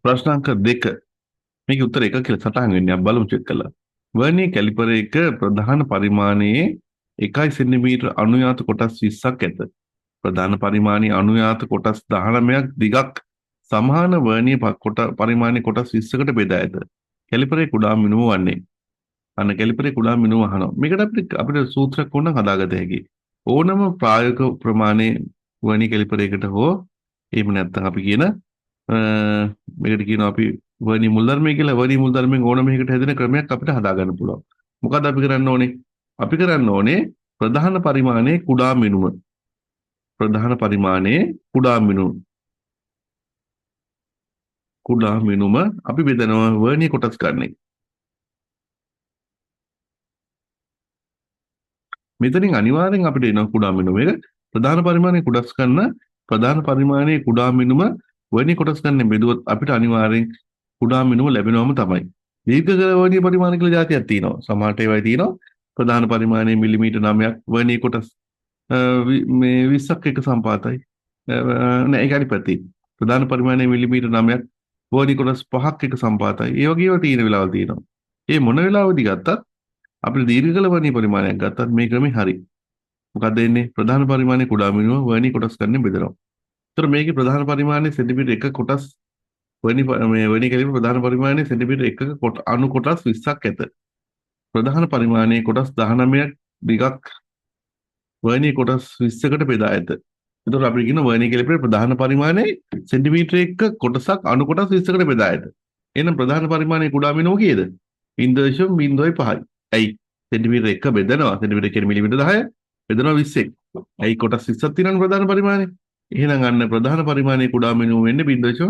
ප්‍රශ්න අංක 2. මේකේ උත්තර 1 කියලා සටහන් වෙන්නේ. අපි බලමු චෙක් කරලා. වර්නියර් කැලිපර් එක ප්‍රධාන පරිමාණයේ 1 සෙන්ටිමීටර අනුයාත කොටස් 20ක් ඇත. ප්‍රධාන පරිමාණයේ අනුයාත කොටස් 19ක් දිගක් සමාන වර්නියර් පරිමාණයේ කොටස් 20කට බෙදා ඇත. කැලිපරේ කුඩා මිනුම වන්නේ. අන්න කැලිපරේ කුඩා මිනුම අහනවා. මේකට අපිට සූත්‍රයක් ඕනනම් හදාගත හැකියි. ඕනම ප්‍රායෝගික ප්‍රමාණයේ වර්නියර් කැලිපරයකට හෝ එහෙම නැත්නම් අපි කියන මේකට කියනවා අපි වර්නියර් මුල්ධර්මය කියලා. වර්නියර් මුල්ධර්මයෙන් ඕනම එකකට හැදෙන ක්‍රමයක් අපිට හදාගන්න පුළුවන්. මොකද අපි කරන්න ඕනේ? අපි කරන්න ඕනේ ප්‍රධාන පරිමාණයේ කුඩා මිනුම. ප්‍රධාන පරිමාණයේ කුඩා මිනුම අපි බෙදනවා වර්නියර් කොටස් ගන්න. මෙතනින් අනිවාර්යෙන් අපිට එන කුඩා මිනුම එක ප්‍රධාන පරිමාණයේ කොටස් ගන්න ප්‍රධාන පරිමාණයේ කුඩා මිනුම වර්නියර් කොටස් ගන්න බෙදුවොත් අපිට අනිවාර්යෙන් කුඩා මිනුම ලැබෙනවම තමයි. දීර්ඝ වර්නියර් පරිමාණ කියලා જાතියක් තියෙනවා. සමහරට ඒවායි තියෙනවා ප්‍රධාන පරිමාණයේ මිලිමීටර් 9ක් වර්නියර් කොටස් මේ 20ක් එක සම්පාතයි. නෑ ඒක අනිත් පැත්තේ. ප්‍රධාන පරිමාණයේ මිලිමීටර් 9ක් වර්නියර් කොටස් 5ක් එක සම්පාතයි. ඒ වගේ ඒවා තියෙන වෙලාවල් තියෙනවා. ඒ මොන වෙලාවෙදි ගත්තත් අපිට දීර්ඝ වර්නියර් පරිමාණයක් ගත්තත් මේ ක්‍රමේ හරි. මොකද එන්නේ ප්‍රධාන පරිමාණයේ කුඩා මිනුම වර්නියර් කොටස් ගන්න බෙදනවා. ඒතර මේකේ ප්‍රධාන පරිමාණයේ සෙන්ටිමීටර් 1 කොටස් වර්නියර් කැලිපර් ප්‍රධාන පරිමාණයේ සෙන්ටිමීටර් 1ක අණු කොටස් 20ක් ඇත. ප්‍රධාන පරිමාණයේ කොටස් 19ක් දිගක් වර්නියර් කොටස් 20කට බෙදා ඇත. ඒතර අපි කියන වර්නියර් කැලිපරේ ප්‍රධාන පරිමාණයේ සෙන්ටිමීටර් 1 කොටසක් අණු කොටස් 20කට බෙදා ඇත. එහෙනම් ප්‍රධාන පරිමාණයේ කුඩා මිනුම කීයද? 0.05යි. ඇයි? සෙන්ටිමීටර් 1 බෙදනවා. සෙන්ටිමීටර කියන්නේ මිලිමීටර 10. බෙදනවා 20ක්. ඇයි කොටස් 20ක් තියෙනවනේ ප්‍රධාන පරිමාණය. එහෙනම් අන්න ප්‍රධාන පරිමාණයේ කුඩා මිනුම වෙන්නේ 0.05.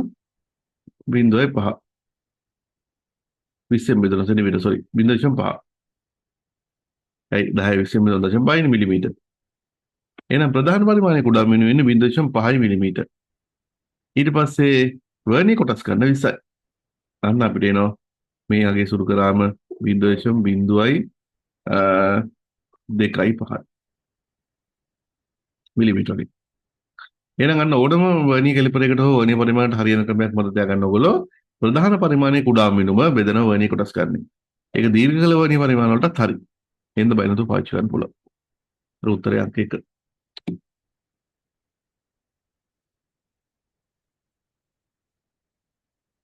20ෙන් බෙදනවා සෙන්ටිමීටර සෝරි 0.5. ඇයි 10 20ෙන් බෙදනවා 0.5 මිලිමීටර. එහෙනම් ප්‍රධාන පරිමාණයේ කුඩා මිනුම වෙන්නේ 0.5 මිලිමීටර. ඊට පස්සේ වර්නියර් කොටස් ගන්න 20යි. අන්න අපිට එනවා මේ අගේ සුරු කරාම 0.2.5 මිලිමීටර. එහෙනම් අන්න ඕනම වර්නියර් කැලිපරයකට හෝ වර්නියර් පරිමාණයට හරියන ක්‍රමයක් මත තියාගන්න ඕගොල්ලෝ ප්‍රධාන පරිමාණයේ කුඩා මිනුම බෙදන වර්නියර් කොටස් ගන්න. ඒක දීර්ඝ වර්නියර් පරිමාණ වලටත් හරි. එහෙනම් බයිනතු පාවිච්චි කරන්න පුළුවන්. උත්තරය අංක 1.